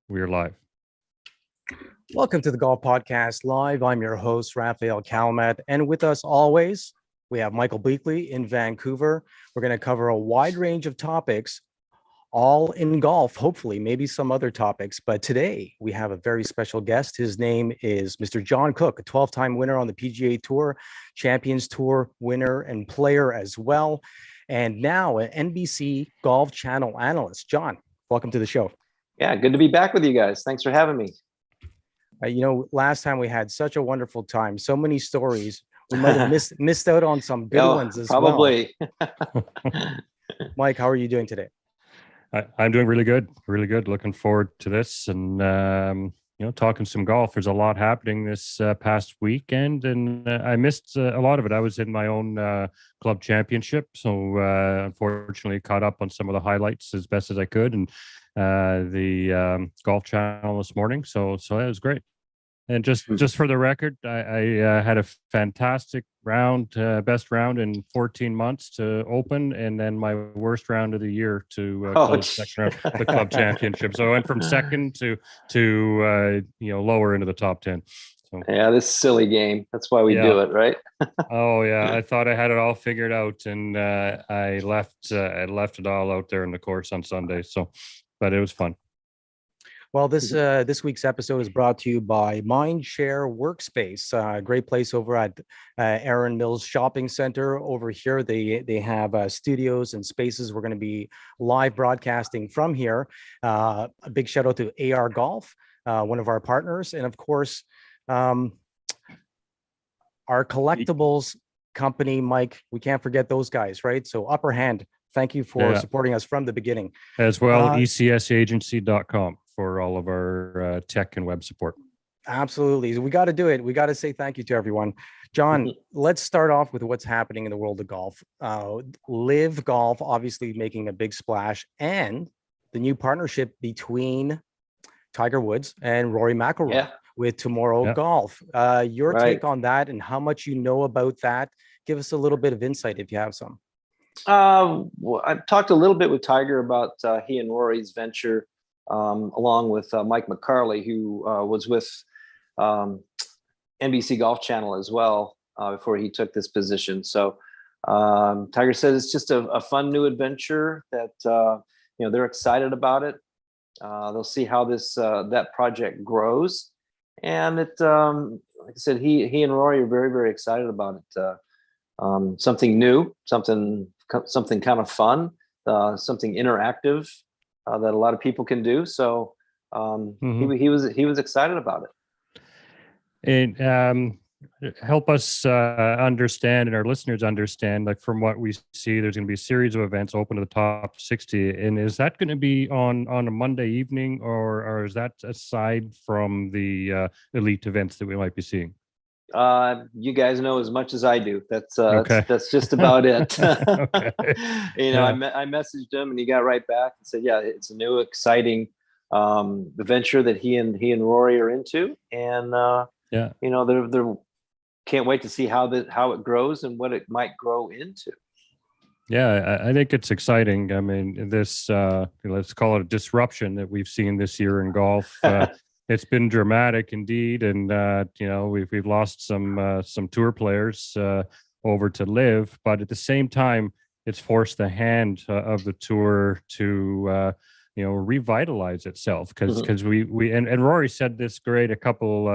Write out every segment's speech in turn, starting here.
We are live. Welcome to the Golf Podcast Live. I'm your host, Rafael Kalamat, and with us always, we have Michael Bleackley in Vancouver. We're going to cover a wide range of topics, all in golf, hopefully, maybe some other topics. But today, we have a very special guest. His name is Mr. John Cook, a 12-time winner on the PGA Tour, Champions Tour winner and player as well, and now an NBC Golf Channel analyst. John, welcome to the show. Yeah, good to be back with you guys. Thanks for having me. Last time we had such a wonderful time, so many stories. We might have missed out on some good ones as probably. Well. Mike, how are you doing today? I'm doing really good. Looking forward to this and, talking some golf. There's a lot happening this past weekend, and I missed a lot of it. I was in my own club championship, so unfortunately caught up on some of the highlights as best as I could, and the Golf Channel this morning. So that was great. And just for the record, I had a fantastic round, best round in 14 months to open, and then my worst round of the year to close second round of the club championship. So I went from second to lower into the top 10. So, yeah, this silly game. That's why we do it, right? Oh yeah, I thought I had it all figured out, and I left it all out there in the course on Sunday. So, but it was fun. Well, this week's episode is brought to you by Mindshare Workspace, a great place over at Erin Mills Shopping Center over here. They have studios and spaces. We're going to be live broadcasting from here. A big shout out to AR Golf, one of our partners, and of course, our collectibles company, Mike. We can't forget those guys, right? So Upper Hand, thank you for supporting us from the beginning. As well, ecsagency.com. for all of our tech and web support. Absolutely. We got to do it. We got to say thank you to everyone. John, let's start off with what's happening in the world of golf. LIV Golf obviously making a big splash, and the new partnership between Tiger Woods and Rory Mcilroy with Tomorrow Golf. Your take on that and how much you know about that. Give us a little bit of insight if you have some. Well, I've talked a little bit with Tiger about he and Rory's venture, along with Mike McCarley, who was with NBC Golf Channel as well before he took this position. So Tiger says it's just a fun new adventure that they're excited about it. They'll see how that project grows, and it like I said, he and Rory are very, very excited about it. Something new, something kind of fun, something interactive. That a lot of people can do. So he was excited about it. And help us understand, and our listeners understand, like from what we see, there's going to be a series of events open to the top 60. And is that going to be on a Monday evening, or is that aside from the elite events that we might be seeing? You guys know as much as I do. That's just about it. Okay. I messaged him and he got right back and said, "Yeah, it's a new, exciting venture that he and Rory are into, and they can't wait to see how it grows and what it might grow into." Yeah, I think it's exciting. I mean, this let's call it a disruption that we've seen this year in golf. It's been dramatic indeed, and we've lost some tour players over to LIV, but at the same time, it's forced the hand of the tour to revitalize itself because we and Rory said this great a couple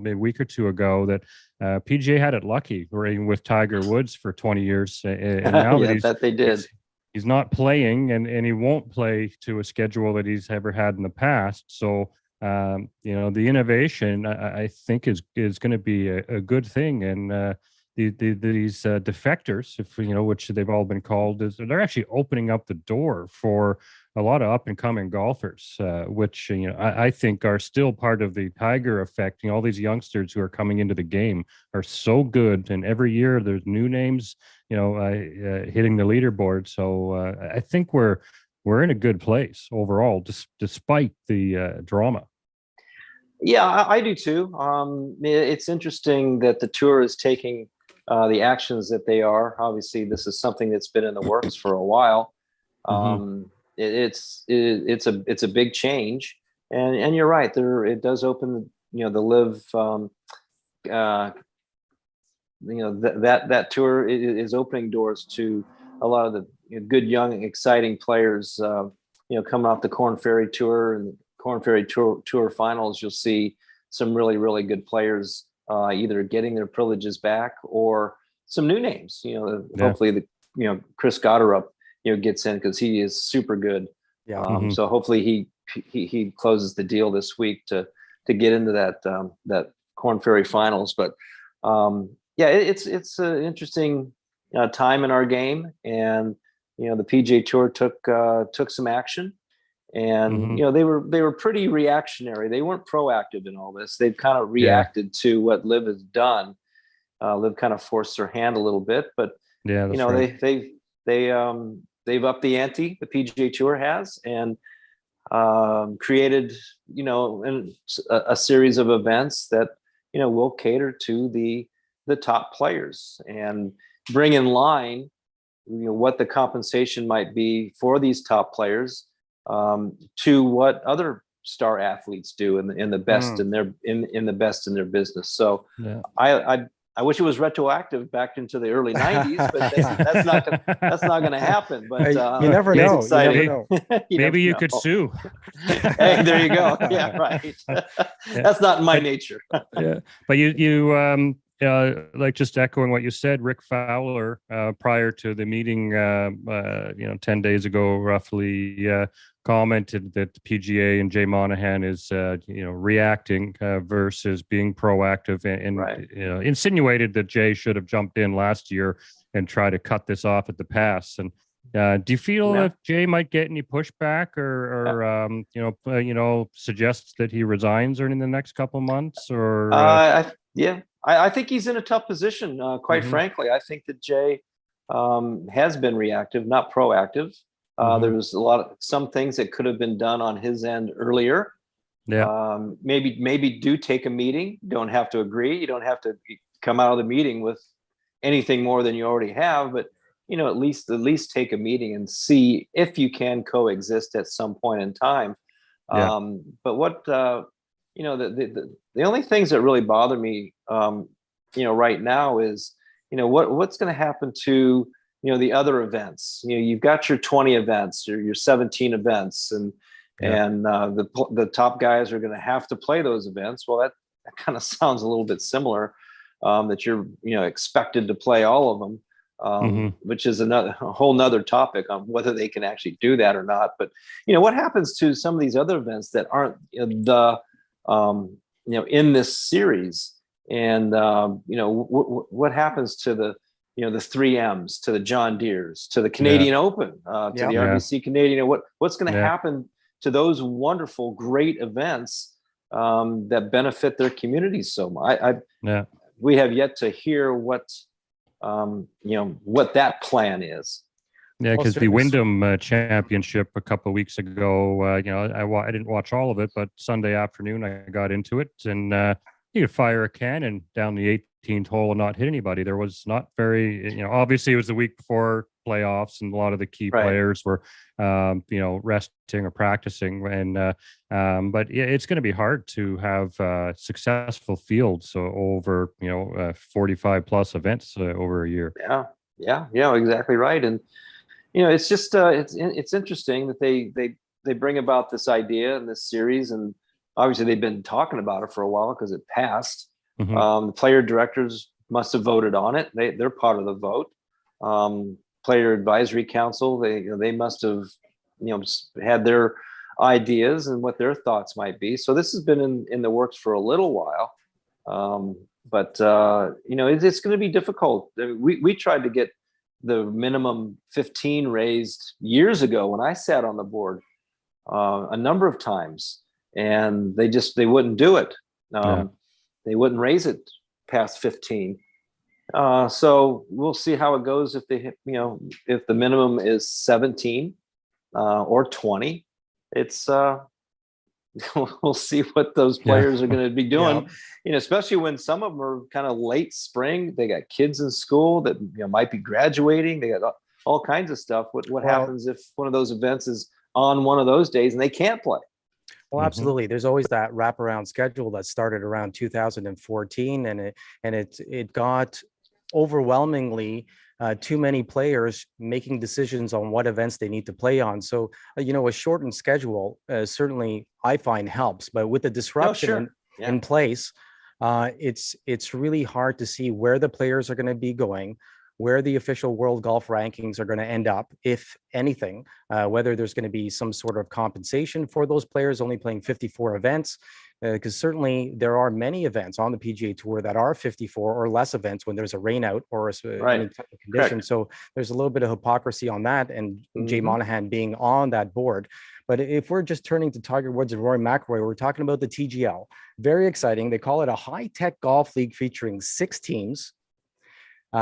maybe a week or two ago that PGA had it lucky with Tiger Woods for 20 years, and now that they did. He's not playing, and he won't play to a schedule that he's ever had in the past. So. The innovation I think is going to be a good thing, and these defectors, which they've all been called, they're actually opening up the door for a lot of up and coming golfers, which I think are still part of the Tiger effect. All these youngsters who are coming into the game are so good, and every year there's new names, hitting the leaderboard. So I think we're in a good place overall, despite the drama. Yeah, I do too. It's interesting that the tour is taking the actions that they are. Obviously, this is something that's been in the works for a while. It's a big change, And you're right, it does open, the LIV, that tour is opening doors to a lot of the good, young, exciting players, coming off the Corn Ferry Tour and Corn Ferry Tour finals. You'll see some really, really good players either getting their privileges back or some new names. Hopefully Chris Gotterup gets in because he is super good. Yeah. So hopefully he closes the deal this week to get into that Corn Ferry finals. But it's an interesting time in our game, and the PGA Tour took some action, and they were pretty reactionary. They weren't proactive in all this. They've kind of reacted to what LIV has done. LIV kind of forced their hand a little bit, but right. They've upped the ante. The PGA Tour has, and created a series of events that will cater to the top players and bring in line what the compensation might be for these top players to what other star athletes do in the best in the best in their business. So I wish it was retroactive back into the early 90s, but that's not going to happen. But you never know. Maybe you could sue. Hey, there you go. Yeah, right. That's not in my nature. Yeah, but you like just echoing what you said, Rick Fowler, prior to the meeting, 10 days ago, roughly, commented that the PGA and Jay Monahan is, reacting versus being proactive, and right. Insinuated that Jay should have jumped in last year and tried to cut this off at the pass. And do you feel that Jay might get any pushback, or suggests that he resigns or in the next couple of months? Or I think he's in a tough position. Quite frankly, I think that Jay has been reactive, not proactive. There was some things that could have been done on his end earlier. Yeah. Maybe do take a meeting. You don't have to agree. You don't have to come out of the meeting with anything more than you already have. But at least take a meeting and see if you can coexist at some point in time. Yeah. But what the only things that really bother me, right now is, what's going to happen to, the other events. You've got your 20 events, your 17 events, and the top guys are going to have to play those events. Well, that kind of sounds a little bit similar, that you're, expected to play all of them, which is a whole nother topic on whether they can actually do that or not. But, what happens to some of these other events that aren't in this series, and what happens to the 3Ms, to the John Deeres, to the Canadian Open, to the RBC Canadian? What's going to happen to those wonderful, great events that benefit their communities so much? We have yet to hear what that plan is. Yeah, because the Wyndham Championship a couple of weeks ago, I didn't watch all of it, but Sunday afternoon I got into it, and you could fire a cannon down the 18th hole and not hit anybody. There was not very, obviously it was the week before playoffs, and a lot of the key players were, resting or practicing. And but it's going to be hard to have successful fields over 45 plus events over a year. Yeah, exactly right. And it's just it's interesting that they bring about this idea in this series, and obviously they've been talking about it for a while because it passed. The player directors must have voted on it. They're part of the vote. Player advisory council, they must have had their ideas and what their thoughts might be. So this has been in the works for a little while. But it's going to be difficult. We tried to get the minimum 15 raised years ago when I sat on the board a number of times, and they wouldn't do it. They wouldn't raise it past 15. So we'll see how it goes if they hit, if the minimum is 17 or 20. It's we'll see what those players are going to be doing. Especially when some of them are kind of late spring. They got kids in school that might be graduating. They got all kinds of stuff. What happens if one of those events is on one of those days and they can't play? Well, absolutely. There's always that wraparound schedule that started around 2014, and it got overwhelmingly too many players making decisions on what events they need to play on. So, a shortened schedule certainly I find helps, but with the disruption in place, it's really hard to see where the players are going to be going, where the official world golf rankings are going to end up, if anything, whether there's going to be some sort of compensation for those players only playing 54 events, because certainly there are many events on the PGA Tour that are 54 or less events when there's a rain out or any type of condition. Correct. So there's a little bit of hypocrisy on that, and Jay Monahan being on that board. But if we're just turning to Tiger Woods and Rory McIlroy, we're talking about the TGL. Very exciting. They call it a high-tech golf league featuring 6 teams.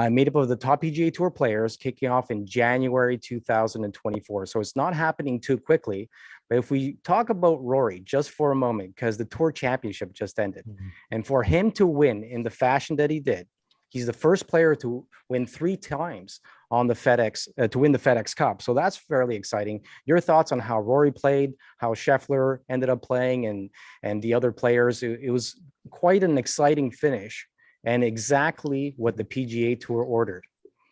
Made up of the top PGA Tour players, kicking off in January 2024. So it's not happening too quickly. But if we talk about Rory just for a moment, because the Tour Championship just ended, and for him to win in the fashion that he did, he's the first player to win 3 times on the FedEx, to win the FedEx Cup. So that's fairly exciting. Your thoughts on how Rory played, how Scheffler ended up playing, and the other players? It was quite an exciting finish, and exactly what the PGA Tour ordered.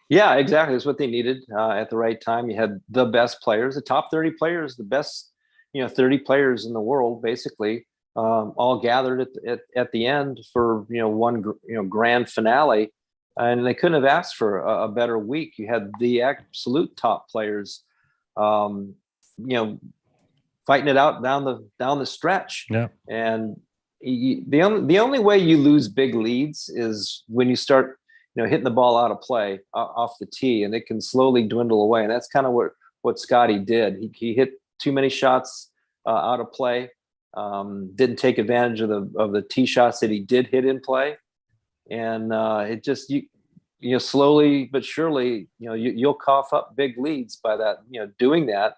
Yeah, exactly. It's what they needed at the right time. You had the best players, the top 30 players, the best, 30 players in the world, basically, all gathered at the end for, one, grand finale. And they couldn't have asked for a better week. You had the absolute top players, fighting it out down the stretch. Yeah. And the only way you lose big leads is when you start, hitting the ball out of play off the tee, and it can slowly dwindle away. And that's kind of what Scottie did. He hit too many shots out of play, didn't take advantage of the tee shots that he did hit in play, and it just slowly but surely you'll cough up big leads by that. Doing that.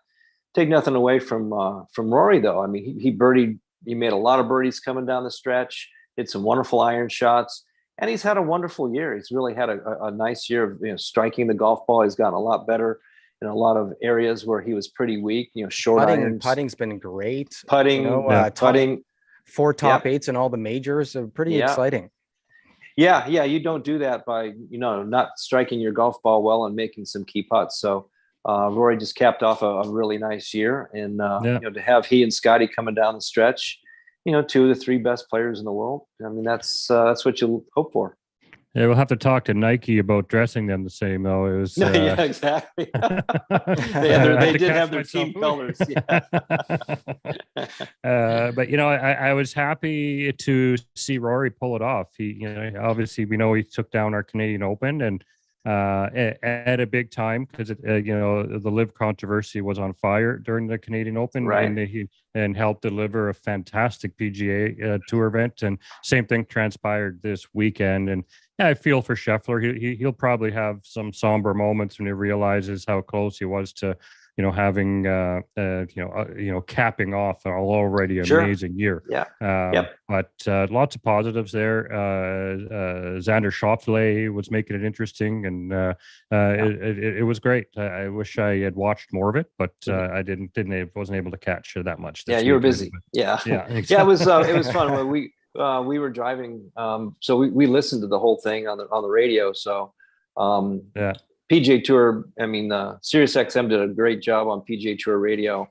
Take nothing away from Rory though. I mean, he birdied. He made a lot of birdies coming down the stretch, hit some wonderful iron shots, and he's had a wonderful year. He's really had a nice year of striking the golf ball. He's gotten a lot better in a lot of areas where he was pretty weak. Short irons. Putting's been great. Putting, 4 top 8s in all the majors are pretty exciting. Yeah, you don't do that by not striking your golf ball well and making some key putts. So Rory just capped off a really nice year, and to have he and Scottie coming down the stretch, 2 of the 3 best players in the world. I mean, that's what you hope for. Yeah, we'll have to talk to Nike about dressing them the same, though. It was yeah, exactly. they did have their team colors. Yeah. But I was happy to see Rory pull it off. He, obviously we know he took down our Canadian Open, and at a big time, because the LIV controversy was on fire during the Canadian Open, right? And helped deliver a fantastic PGA Tour event. And same thing transpired this weekend. And I feel for Scheffler. He'll probably have some somber moments when he realizes how close he was to having capping off an already amazing year. Yeah. But lots of positives there. Xander Schauffele was making it interesting, and it was great. I wish I had watched more of it, but I wasn't able to catch that much. Yeah, you were busy. Yeah, exactly. Yeah, it was fun. When we were driving, so we listened to the whole thing on the radio. So PGA Tour, SiriusXM did a great job on PGA Tour radio,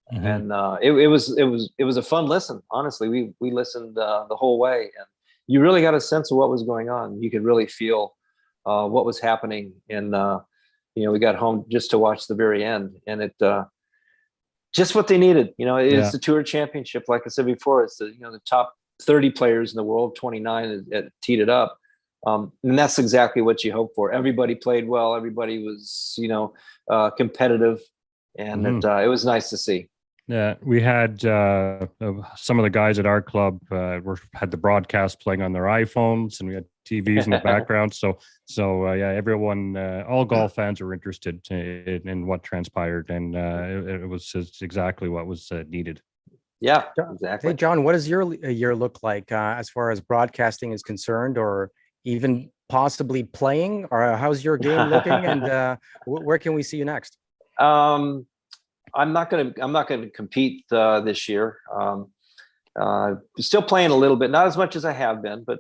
and it was a fun listen. Honestly, we listened the whole way, and you really got a sense of what was going on. You could really feel what was happening, and we got home just to watch the very end, and it just what they needed. It's the Tour Championship, like I said before. It's the top 30 players in the world, 29 teed it up. And that's exactly what you hope for. Everybody played well. Everybody was, competitive, and it was nice to see. Yeah, we had some of the guys at our club had the broadcast playing on their iPhones, and we had TVs in the background. So everyone, all golf fans were interested in what transpired, and it was exactly what was needed. Yeah, exactly. Hey, John, what does your year look like as far as broadcasting is concerned, or even possibly playing, or how's your game looking, and where can we see you next? I'm not going to compete this year. Still playing a little bit, not as much as I have been, but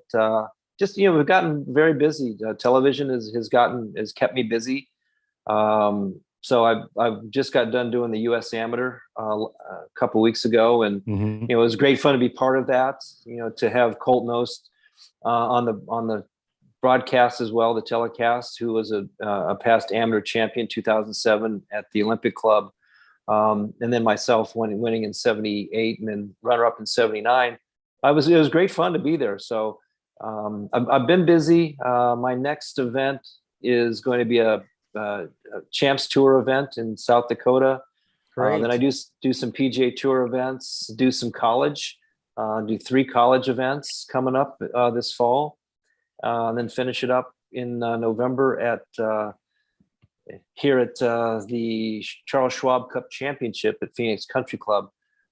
just, we've gotten very busy. Television has kept me busy. So I've just got done doing the U.S. Amateur a couple weeks ago, and it was great fun to be part of that. To have Colt Knost on the broadcast as well, the telecast, who was a past amateur champion 2007 at the Olympic Club, and then myself winning in 78 and then runner up in 79. It was great fun to be there. So I've been busy. My next event is going to be a Champs Tour event in South Dakota. Then I do some PGA Tour events, do some college, do 3 college events coming up this fall, and then finish it up in November here at the Charles Schwab Cup Championship at Phoenix Country Club.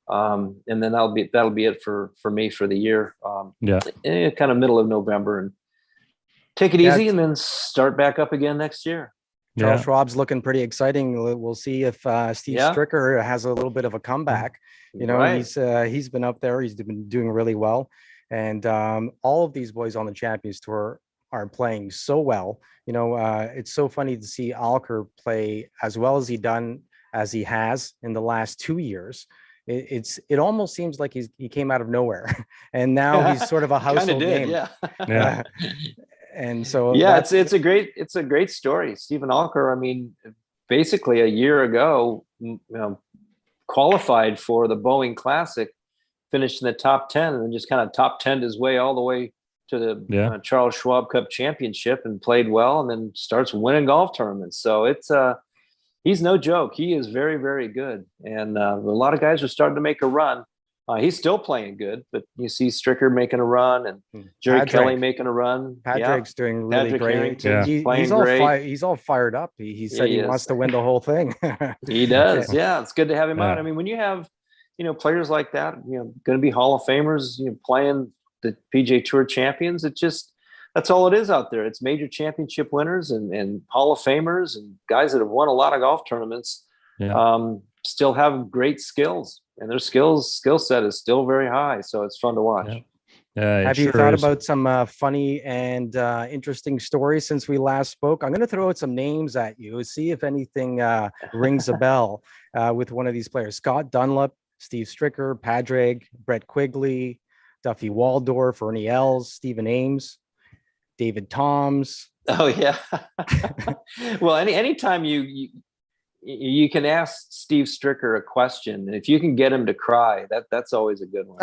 And then that'll be it for me for the year. Kind of middle of November, and take it easy, and then start back up again next year. Charles Schwab's looking pretty exciting. We'll see if Steve Stricker has a little bit of a comeback. He's been up there. He's been doing really well. And all of these boys on the Champions Tour are playing so well. It's so funny to see Alker play as well as he has in the last 2 years. It almost seems like he came out of nowhere, and now he's sort of a household name. Yeah. And so it's a great story. Stephen Alker, I mean, basically a year ago, qualified for the Boeing Classic, finished in the top 10, and just kind of top 10'd his way all the way to the Charles Schwab Cup Championship, and played well, and then starts winning golf tournaments. So he's no joke. He is very, very good, and a lot of guys are starting to make a run. He's still playing good, but you see Stricker making a run, and Jerry Kelly making a run. Patrick's doing really great. He's all fired up. He said he wants to win the whole thing. He does. Yeah, it's good to have him out. I mean, when you have players like that, going to be Hall of Famers, playing the PGA Tour champions, that's all it is out there. It's major championship winners and Hall of Famers and guys that have won a lot of golf tournaments. Still have great skills, and their skill set is still very high. So it's fun to watch. Have you thought about some funny and interesting stories since we last spoke? I'm going to throw out some names at you, see if anything rings a bell with one of these players. Scott Dunlap, Steve Stricker, Padraig, Brett Quigley, Duffy Waldorf, Ernie Els, Stephen Ames, David Toms. Oh yeah. Well, anytime you can ask Steve Stricker a question, and if you can get him to cry, that's always a good one.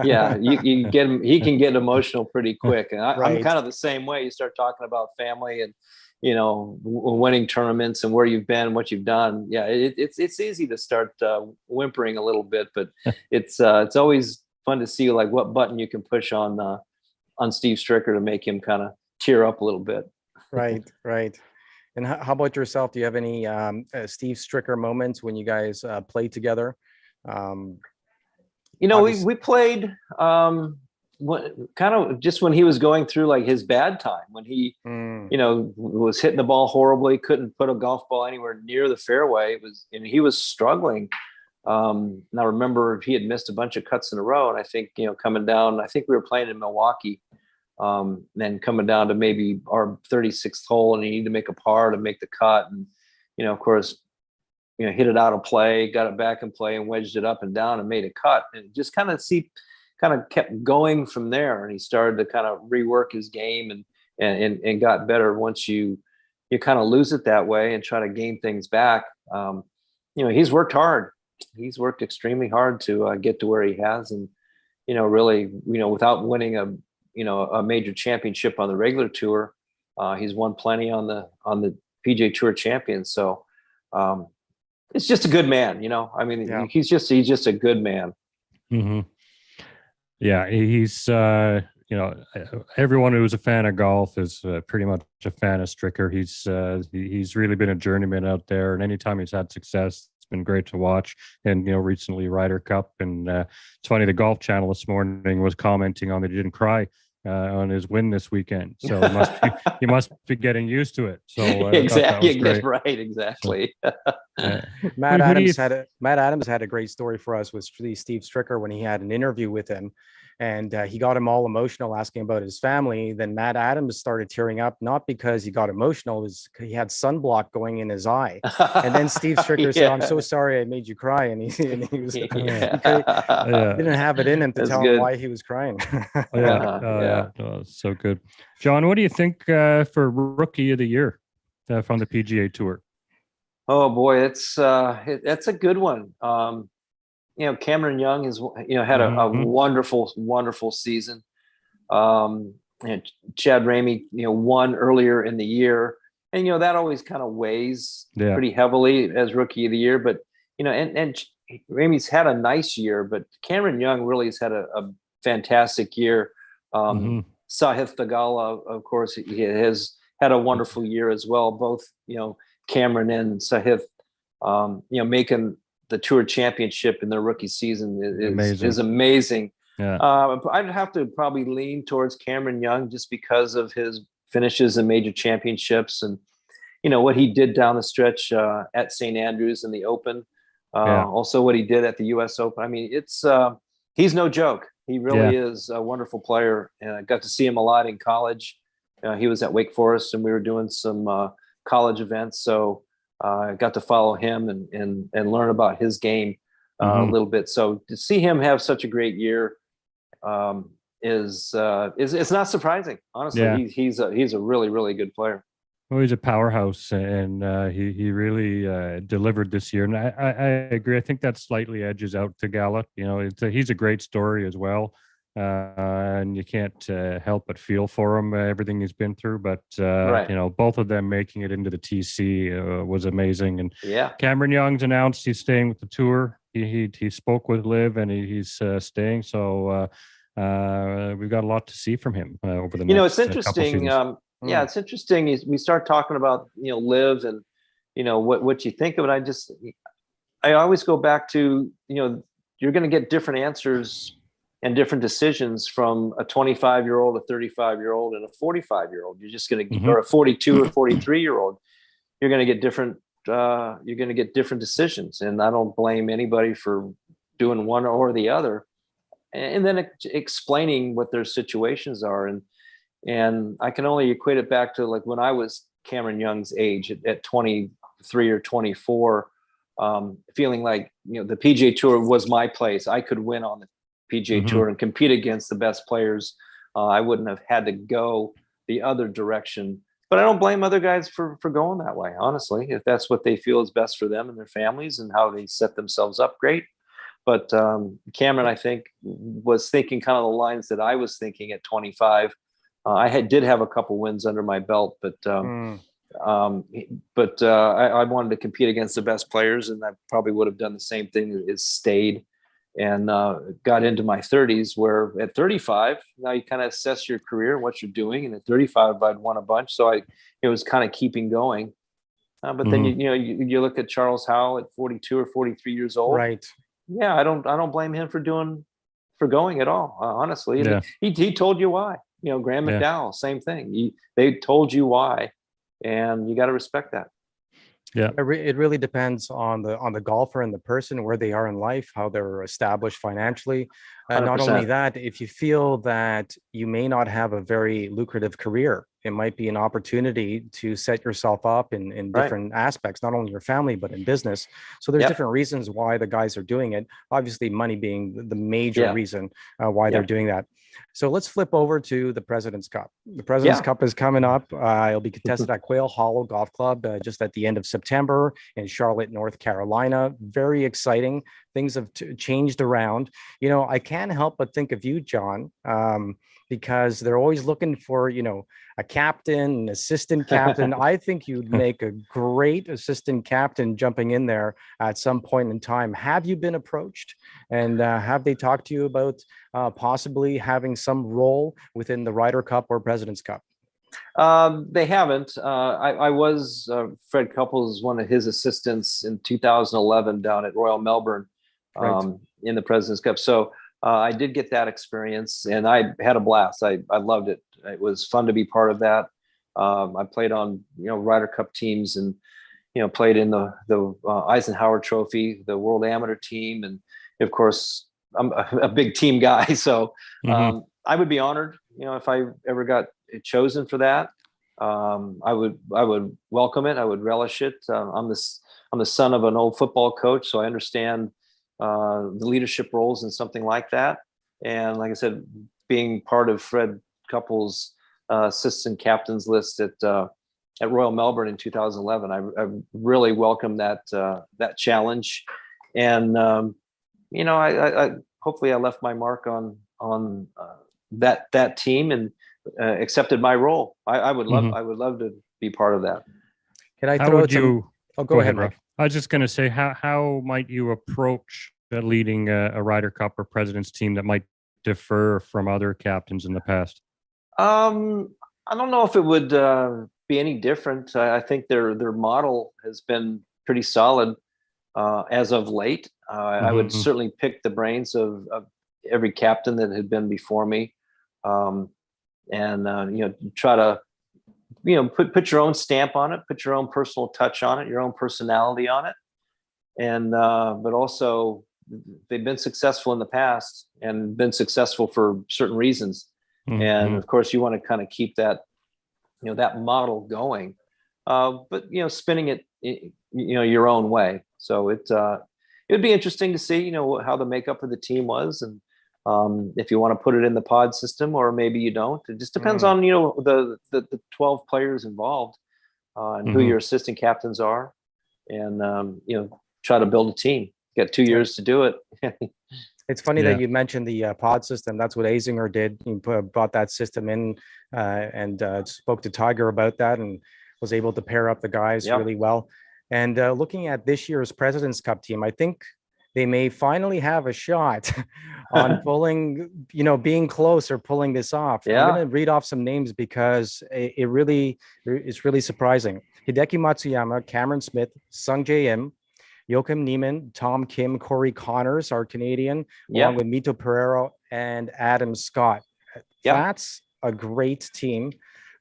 Yeah, you get him. He can get emotional pretty quick, and I'm kind of the same way. You start talking about family and winning tournaments and where you've been, what you've done. Yeah, it's easy to start whimpering a little bit, but it's always fun to see like what button you can push on Steve Stricker to make him kind of tear up a little bit. Right. And how about yourself? Do you have any Steve Stricker moments when you guys played together? We played kind of just when he was going through like his bad time, when he, was hitting the ball horribly, couldn't put a golf ball anywhere near the fairway. He was struggling. And I remember he had missed a bunch of cuts in a row, and I think coming down, I think we were playing in Milwaukee. Then coming down to maybe our 36th hole, and you need to make a par to make the cut. And, of course, hit it out of play, got it back in play and wedged it up and down and made a cut, and just kind of kept going from there. And he started to kind of rework his game and got better once you kind of lose it that way and try to gain things back. He's worked hard. He's worked extremely hard to get to where he has. And, really, without winning a major championship on the regular tour, he's won plenty on the PGA Tour Champions. So it's just a good man, I mean, he's just a good man. Mm-hmm. Yeah, he's everyone who's a fan of golf is pretty much a fan of Stricker. He's really been a journeyman out there, and anytime he's had success, it's been great to watch. And recently Ryder Cup, and it's funny, the Golf Channel this morning was commenting on that he didn't cry on his win this weekend. So he must be getting used to it. So exactly, right, exactly. So, Matt Adams had a great story for us with Steve Stricker when he had an interview with him, and he got him all emotional asking about his family. Then Matt Adams started tearing up, not because he got emotional, it was he had sunblock going in his eye. And then Steve Stricker said, "I'm so sorry I made you cry," and he was he didn't have it in him to tell him why he was crying. So good. John, what do you think for Rookie of the Year from the PGA Tour? Oh boy, that's a good one. Cameron Young has had a wonderful season. And Chad Ramey won earlier in the year, and that always kind of weighs pretty heavily as Rookie of the Year. But and Ramey's had a nice year, but Cameron Young really has had a fantastic year. Sahith Theegala, of course, he has had a wonderful year as well. Both Cameron and Sahith, making the Tour Championship in their rookie season is amazing. Yeah. I'd have to probably lean towards Cameron Young just because of his finishes in major championships and what he did down the stretch at St. Andrews in the Open. Also what he did at the U.S. Open. I mean, it's he's no joke. He really is a wonderful player, and I got to see him a lot in college. He was at Wake Forest, and we were doing some college events, so I got to follow him and learn about his game a little bit. So to see him have such a great year is it's not surprising, honestly. Yeah. He's a really good player. Well, he's a powerhouse, and he really delivered this year. And I agree. I think that slightly edges out Theegala. He's a great story as well, and you can't help but feel for him, everything he's been through. But both of them making it into the TC was amazing. And Cameron Young's announced he's staying with the tour. He spoke with LIV, and he's staying. So we've got a lot to see from him over the next. It's interesting. Yeah, it's interesting. We start talking about LIV and what you think of it. I always go back to you're going to get different answers and different decisions from a 25-year-old, a 35-year-old, and a 45-year-old. You're just going to or a 42 or 43-year-old. You're going to get different. You're going to get different decisions, and I don't blame anybody for doing one or the other. And then explaining what their situations are and I can only equate it back to like when I was Cameron Young's age at 23 or 24, feeling like, the PGA Tour was my place. I could win on the PGA Tour and compete against the best players. I wouldn't have had to go the other direction. But I don't blame other guys for going that way, honestly. If that's what they feel is best for them and their families and how they set themselves up, great. But Cameron, I think, was thinking kind of the lines that I was thinking at 25. I did have a couple wins under my belt, but I wanted to compete against the best players, and I probably would have done the same thing as stayed and got into my 30s, where at 35, now you kind of assess your career and what you're doing. And at 35, I'd won a bunch. So it was kind of keeping going. But then, you look at Charles Howell at 42 or 43 years old. Right. Yeah. I don't blame him for going at all. Honestly. And he told you why. Graham McDowell, same thing. They told you why, and you got to respect that. Yeah, it really depends on the golfer and the person, where they are in life, how they're established financially. Not only that, if you feel that you may not have a very lucrative career, it might be an opportunity to set yourself up in different aspects, not only your family, but in business. So there's different reasons why the guys are doing it. Obviously, money being the major reason why they're doing that. So let's flip over to the President's Cup. The President's Cup is coming up. It'll be contested at Quail Hollow Golf Club just at the end of September in Charlotte, North Carolina. Very exciting. Things have changed around. I can't help but think of you, John, because they're always looking for, a captain, an assistant captain. I think you'd make a great assistant captain jumping in there at some point in time. Have you been approached, and have they talked to you about possibly having some role within the Ryder Cup or President's Cup? They haven't. I was Fred Couples, one of his assistants in 2011 down at Royal Melbourne in the President's Cup. So I did get that experience, and I had a blast. I loved it. It was fun to be part of that. I played on Ryder Cup teams, and played in the Eisenhower Trophy, the World Amateur Team, and of course I'm a big team guy. So I would be honored, if I ever got chosen for that. I would welcome it. I would relish it. I'm the son of an old football coach, so I understand the leadership roles in something like that. And like I said, being part of Fred Couples' assistant captains list at Royal Melbourne in 2011, I really welcome that challenge. And I hopefully I left my mark on that team and accepted my role. I would love to be part of that. Can I throw Oh, go ahead, Mike. I was just going to say, how might you approach leading a Ryder Cup or President's team that might differ from other captains in the past? I don't know if it would be any different. I think their model has been pretty solid as of late. I would certainly pick the brains of every captain that had been before me, and try to put your own stamp on it, put your own personal touch on it, your own personality on it. And but also they've been successful in the past and been successful for certain reasons. And of course you want to kind of keep that that model going, but spinning it your own way. So it would be interesting to see how the makeup of the team was, and if you want to put it in the pod system or maybe you don't. It just depends on the 12 players involved, and who your assistant captains are, and try to build a team. You got 2 years to do it. It's funny that you mentioned the pod system. That's what Azinger did. He brought that system in and spoke to Tiger about that, and was able to pair up the guys really well. And looking at this year's President's Cup team, I think they may finally have a shot on pulling, being close or pulling this off. I'm going to read off some names because it's really surprising. Hideki Matsuyama, Cameron Smith, Sung Jae Im, Joachim Neiman, Tom Kim, Corey Connors, our Canadian, along with Mito Pereira and Adam Scott. That's a great team.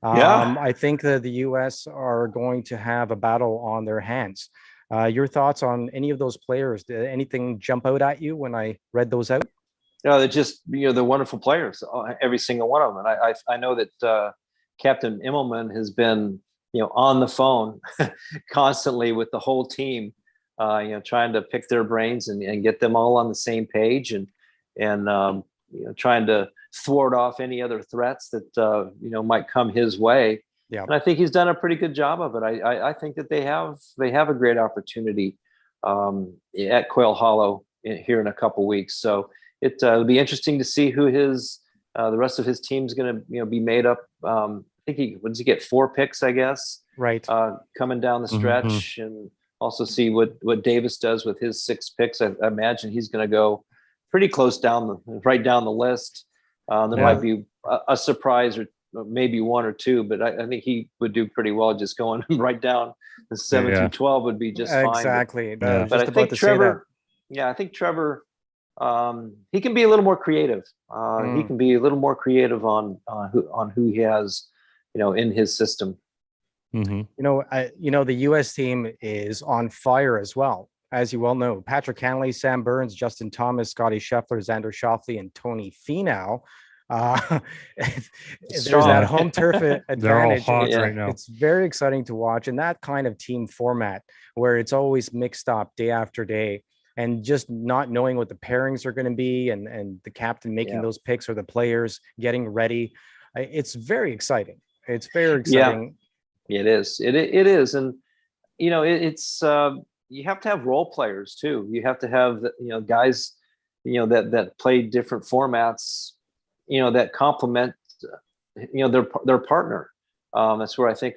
I think that the U.S. are going to have a battle on their hands. Your thoughts on any of those players? Did anything jump out at you when I read those out? They're just they're wonderful players, every single one of them. And I know that Captain Immelman has been on the phone constantly with the whole team, trying to pick their brains and get them all on the same page, and trying to thwart off any other threats that might come his way. Yeah, and I think he's done a pretty good job of it. I think that they have a great opportunity at Quail Hollow here in a couple weeks. So it'll be interesting to see who the rest of his team's going to be made up. I think does he get 4 picks? I guess coming down the stretch, and also see what Davis does with his 6 picks. I imagine he's going to go pretty close right down the list. There might be a surprise or maybe 1 or 2, but I think he would do pretty well just going right down the 7 through 12 would be just fine. Exactly. But I think Trevor, I think Trevor, he can be a little more creative. He can be a little more creative on who he has, in his system. The U.S. team is on fire as well. As you well know, Patrick Cantlay, Sam Burns, Justin Thomas, Scottie Scheffler, Xander Schauffele, and Tony Finau. There's that home turf advantage. They're all hot right now. It's very exciting to watch, and that kind of team format where it's always mixed up day after day, and just not knowing what the pairings are going to be, and the captain making those picks or the players getting ready. It's very exciting. It's very exciting. Yeah, it is. It is, and it's you have to have role players too. You have to have guys that play different formats, that complement their partner. That's where I think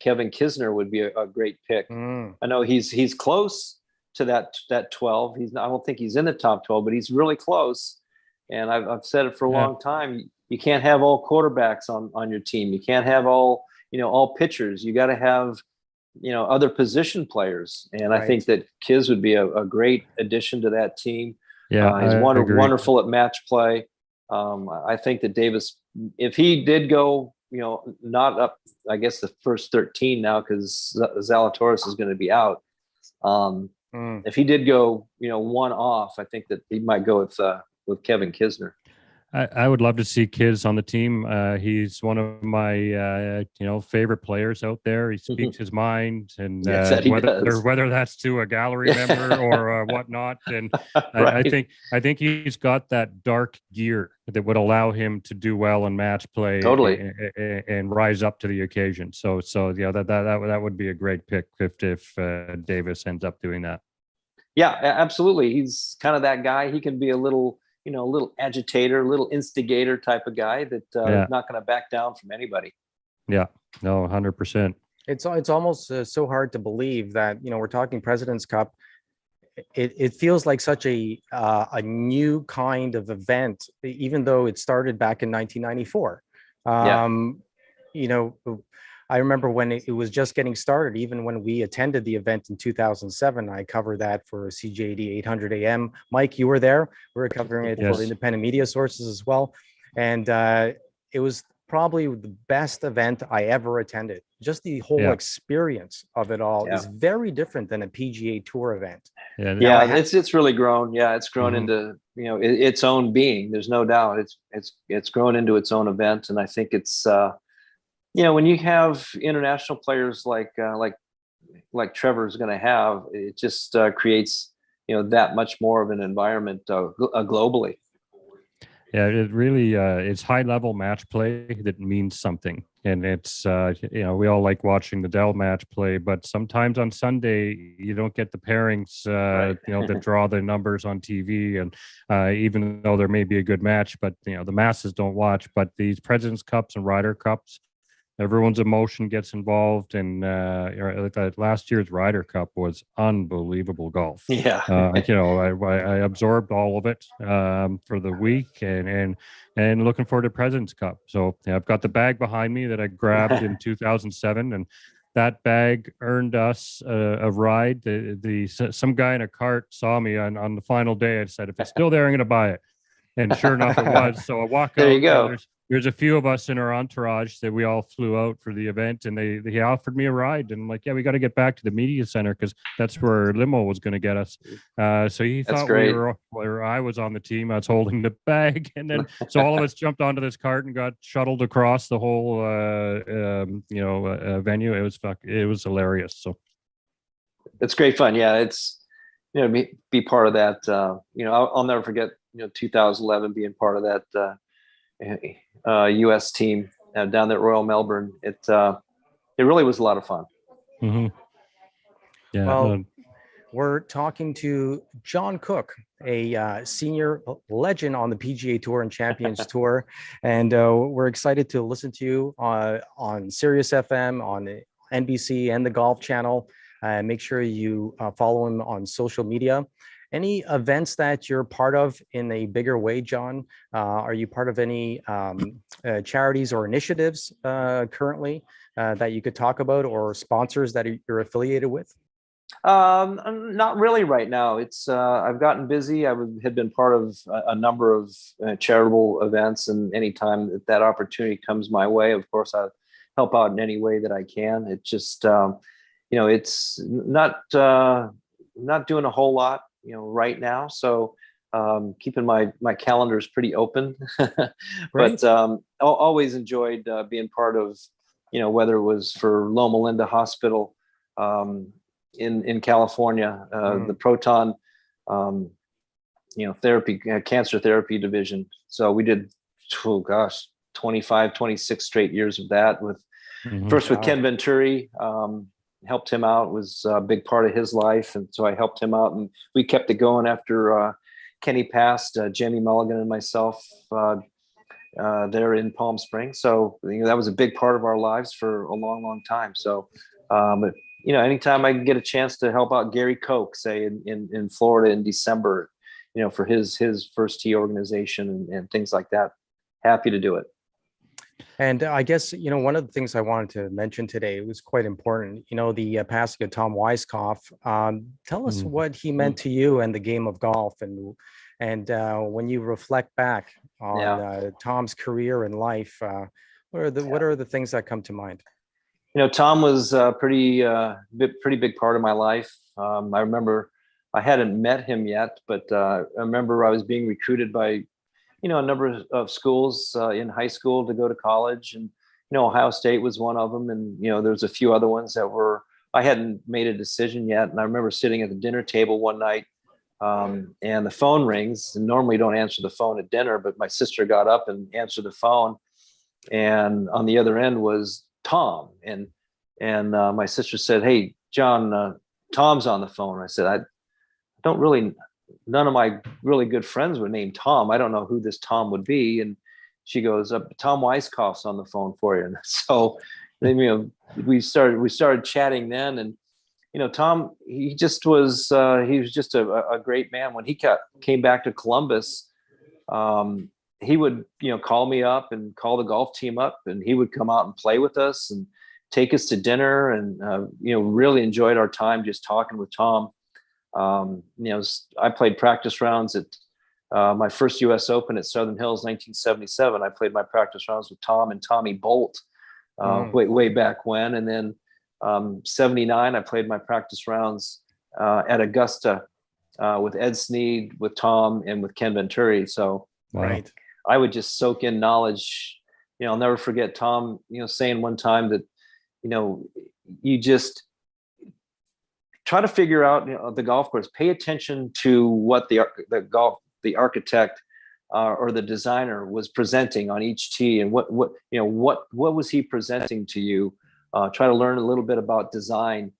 Kevin Kisner would be a great pick. I know he's close to that 12. I don't think he's in the top 12, but he's really close. And I've said it for a long time. You can't have all quarterbacks on your team. You can't have all pitchers. You got to have other position players. And I think that Kiz would be a great addition to that team. He's I agree. wonderful at match play. I think that Davis, if he did go, not up, I guess the first 13 now, because Zalatoris is going to be out. If he did go, one off, I think that he might go with Kevin Kisner. I would love to see Kiz on the team. He's one of my favorite players out there. He speaks his mind, and whether that's to a gallery member or whatnot. And Right. I think he's got that dark gear that would allow him to do well in match play, Totally, and rise up to the occasion. So yeah, that would be a great pick if Davis ends up doing that. Yeah, absolutely. He's kind of that guy. He can be a little agitator, a little instigator type of guy that is not going to back down from anybody. Yeah, no, 100%. It's almost so hard to believe that, we're talking President's Cup. It feels like such a new kind of event, even though it started back in 1994. I remember when it was just getting started, even when we attended the event in 2007, I covered that for CJAD 800 AM. Mike, you were there. We were covering it for independent media sources as well. And it was probably the best event I ever attended. Just the whole experience of it all is very different than a PGA Tour event. It's really grown. Yeah, it's grown into its own being. There's no doubt. It's grown into its own event, and I think it's when you have international players like Trevor's going to have, it just creates that much more of an environment globally. Yeah, it really it's high level match play that means something, and it's we all like watching the Dell match play, but sometimes on Sunday you don't get the pairings that draw the numbers on TV, and even though there may be a good match, but the masses don't watch. But these President's Cups and Ryder Cups, everyone's emotion gets involved, and last year's Ryder Cup was unbelievable golf. Yeah, I absorbed all of it for the week, and looking forward to President's Cup. So I've got the bag behind me that I grabbed in 2007, and that bag earned us a ride. Some guy in a cart saw me on the final day and said, "If it's still there, I'm going to buy it." And sure enough, it was. So I walk out. There you go. There's a few of us in our entourage that we all flew out for the event, and they offered me a ride, and I'm like, yeah, we got to get back to the media center because that's where limo was going to get us. So he thought I was on the team. I was holding the bag, and then so all of us jumped onto this cart and got shuttled across the whole venue. It was hilarious. So it's great fun. Yeah, it's be part of that. I'll never forget 2011 being part of that. U.S. team down there at Royal Melbourne. It really was a lot of fun. Mm-hmm. Yeah. Well, we're talking to John Cook, a senior legend on the PGA Tour and Champions Tour, and we're excited to listen to you on Sirius FM, on NBC, and the Golf Channel. Make sure you follow him on social media. Any events that you're part of in a bigger way, John? Are you part of any charities or initiatives currently that you could talk about, or sponsors that you're affiliated with? Not really right now. It's I've gotten busy. I had been part of a number of charitable events, and anytime that opportunity comes my way, of course, I help out in any way that I can. It's just it's not doing a whole lot right now, so keeping my calendars pretty open. But always enjoyed being part of whether it was for Loma Linda Hospital in California, the Proton therapy, cancer therapy division. So we did 25, 26 straight years of that with first with Ken Venturi. Helped him out, was a big part of his life, and so I helped him out, and we kept it going after Kenny passed. Jamie Mulligan and myself there in Palm Springs, so that was a big part of our lives for a long time. So anytime I can get a chance to help out Gary Koch, say in Florida in December, for his first tee organization and things like that, happy to do it. And I guess, one of the things I wanted to mention today was quite important, the passing of Tom Weiskopf. Tell us what he meant to you and the game of golf, and And when you reflect back on Tom's career and life, what are the things that come to mind? Tom was a pretty big part of my life. I remember I hadn't met him yet, but I remember I was being recruited by, a number of schools in high school to go to college, and Ohio State was one of them, and there's a few other ones that I hadn't made a decision yet. And I remember sitting at the dinner table one night, and the phone rings. And normally you don't answer the phone at dinner, but my sister got up and answered the phone, and on the other end was Tom. And my sister said, "Hey, John, Tom's on the phone." I said, none of my really good friends were named Tom. I don't know who this Tom would be. And she goes, "Tom Weiskopf's on the phone for you." And so then, we started chatting then. And, Tom, he was just a great man. When he came back to Columbus, he would, call me up and call the golf team up, and he would come out and play with us and take us to dinner. And, really enjoyed our time just talking with Tom. I played practice rounds at my first U.S. Open at Southern Hills, 1977. I played my practice rounds with Tom and Tommy Bolt way back when. And then 79, I played my practice rounds at Augusta with Ed Snead, with Tom, and with Ken Venturi. So right, I would just soak in knowledge. I'll never forget Tom, saying one time that, you just try to figure out the golf course. Pay attention to what the architect or the designer was presenting on each tee, and what was he presenting to you. Try to learn a little bit about design,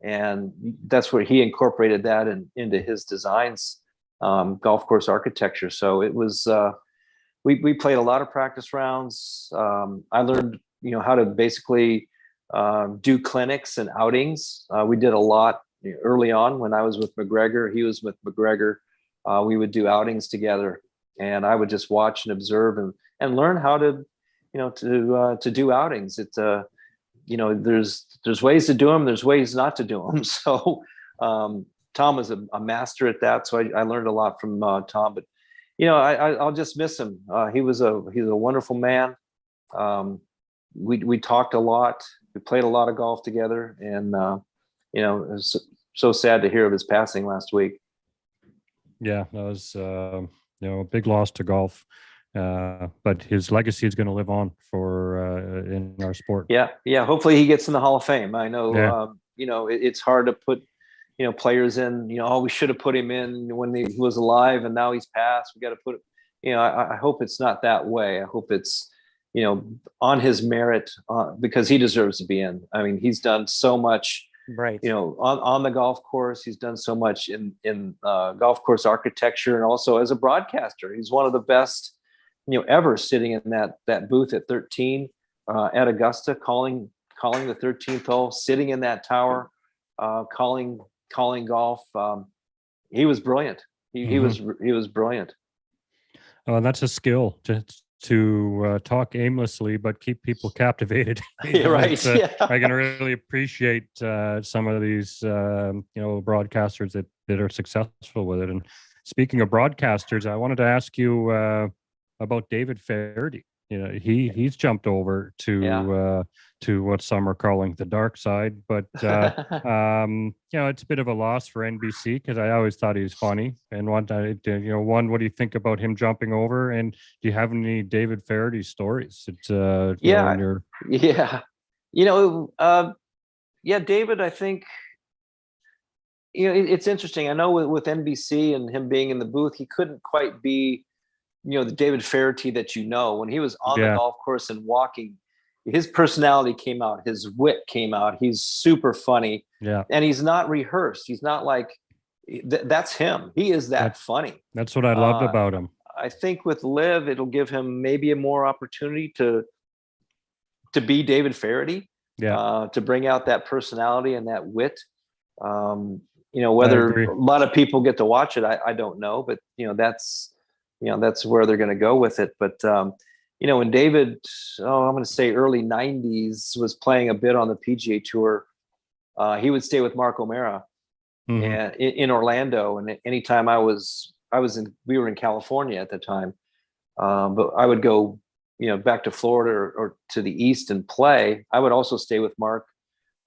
and that's where he incorporated that into his designs, golf course architecture. So it was we played a lot of practice rounds. I learned how to basically do clinics and outings. We did a lot early on when I was with McGregor. He was with McGregor. We would do outings together, and I would just watch and observe and learn how to to do outings. It's there's ways to do them, there's ways not to do them. So Tom was a master at that, so I learned a lot from Tom. But I'll just miss him. He's a wonderful man. We talked a lot. We played a lot of golf together, and it was so sad to hear of his passing last week. Yeah, that was a big loss to golf, but his legacy is going to live on for in our sport. Yeah. Hopefully he gets in the Hall of Fame. I know. Yeah. It's hard to put players in. We should have put him in when he was alive, and now he's passed. We got to put it. I hope it's not that way. I hope it's on his merit, because he deserves to be in. I mean, he's done so much, right? On the golf course, he's done so much in golf course architecture, and also as a broadcaster. He's one of the best, ever, sitting in that booth at 13 at Augusta, calling the 13th hole, sitting in that tower, calling golf. He was brilliant. He was brilliant. Oh, and that's a skill to talk aimlessly but keep people captivated. Right. I can really appreciate some of these broadcasters that are successful with it. And speaking of broadcasters, I wanted to ask you about David Feherty. He's jumped over to what some are calling the dark side, but it's a bit of a loss for NBC, because I always thought he was funny. And what do you think about him jumping over? And do you have any David Feherty stories? David, I think it's interesting. I know with NBC and him being in the booth, he couldn't quite be the David Feherty that when he was on the golf course and walking. His personality came out, his wit came out. He's super funny, and he's not rehearsed. He's not like that's him. He is that funny. That's what I loved about him. I think with LIV, it'll give him maybe a more opportunity to be David Feherty, to bring out that personality and that wit. Whether a lot of people get to watch it, I don't know, but that's where they're going to go with it. But when David, I'm going to say early 90s, was playing a bit on the PGA Tour, he would stay with Mark O'Mara and in Orlando. And anytime I was we were in California at the time, but I would go, back to Florida or to the East and play. I would also stay with Mark,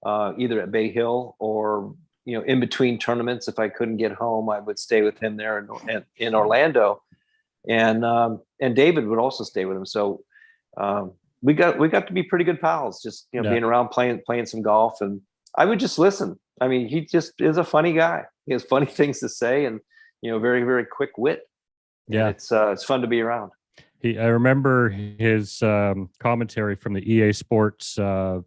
either at Bay Hill or, in between tournaments. If I couldn't get home, I would stay with him there in Orlando, and David would also stay with him. So we got to be pretty good pals, just being around playing some golf, and I would just listen. I mean, he just is a funny guy. He has funny things to say, and very, very quick wit. Yeah, and it's fun to be around. I remember his commentary from the EA Sports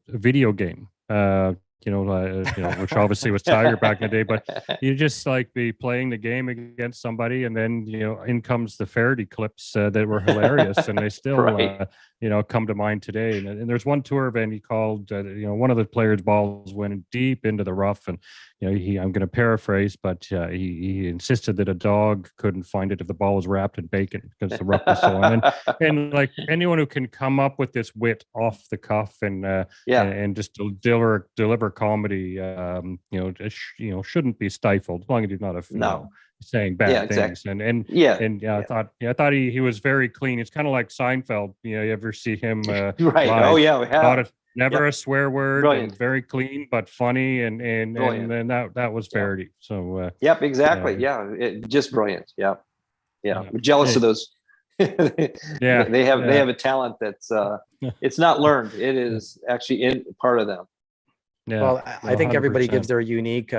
video game. Which obviously was Tiger back in the day, but you just like be playing the game against somebody, and then in comes the Feherty clips that were hilarious, and they still Right. Come to mind today. And there's one tour event he called, one of the players' balls went deep into the rough, and I'm going to paraphrase, but he insisted that a dog couldn't find it if the ball was wrapped in bacon because the rough was so on. And like anyone who can come up with this wit off the cuff and just deliver comedy, shouldn't be stifled as long as he's not saying bad things. Exactly. I thought he was very clean. It's kind of like Seinfeld. You ever see him? Right. Live? Oh yeah, we have. Never a swear word. Brilliant. And very clean but funny, and that was Feherty. So yep, exactly. Just brilliant. Yeah. We're jealous of those. They have a talent that's it's not learned. It is actually part of them. Yeah. Well, I think everybody 100%. gives their unique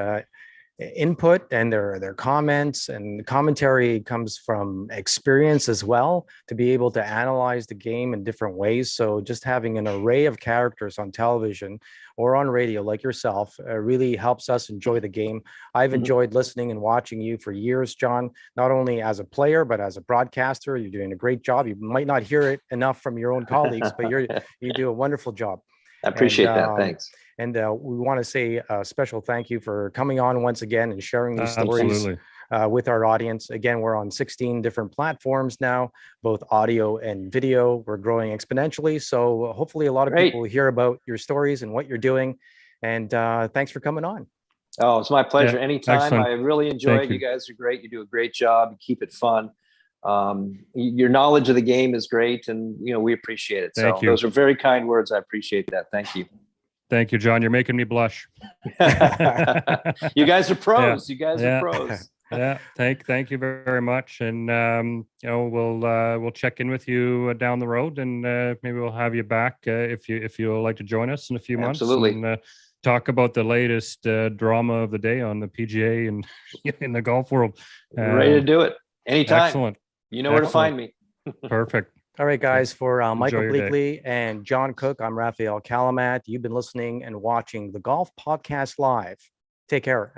input and their comments, and commentary comes from experience as well, to be able to analyze the game in different ways. So just having an array of characters on television or on radio like yourself really helps us enjoy the game. I've enjoyed listening and watching you for years, John, not only as a player, but as a broadcaster. You're doing a great job. You might not hear it enough from your own colleagues, but you do a wonderful job. I appreciate that. Thanks. And we want to say a special thank you for coming on once again and sharing these stories with our audience. Again, we're on 16 different platforms now, both audio and video. We're growing exponentially. So hopefully a lot of people hear about your stories and what you're doing. And thanks for coming on. Oh, it's my pleasure. Anytime. Excellent. I really enjoy it. You guys are great. You do a great job. You keep it fun. Your knowledge of the game is great, and we appreciate it. Thank you. Those are very kind words. I appreciate that. Thank you. Thank you, John. You're making me blush. You guys are pros. You guys are pros. Thank you very much. And we'll check in with you down the road, and maybe we'll have you back if you'll like to join us in a few months. Absolutely. And talk about the latest drama of the day on the PGA and in the golf world. Ready to do it anytime. Excellent. You know where to find me. Perfect. All right, guys, for Michael Bleackley and John Cook, I'm Rafael Kalamat. You've been listening and watching the Golf Podcast Live. Take care.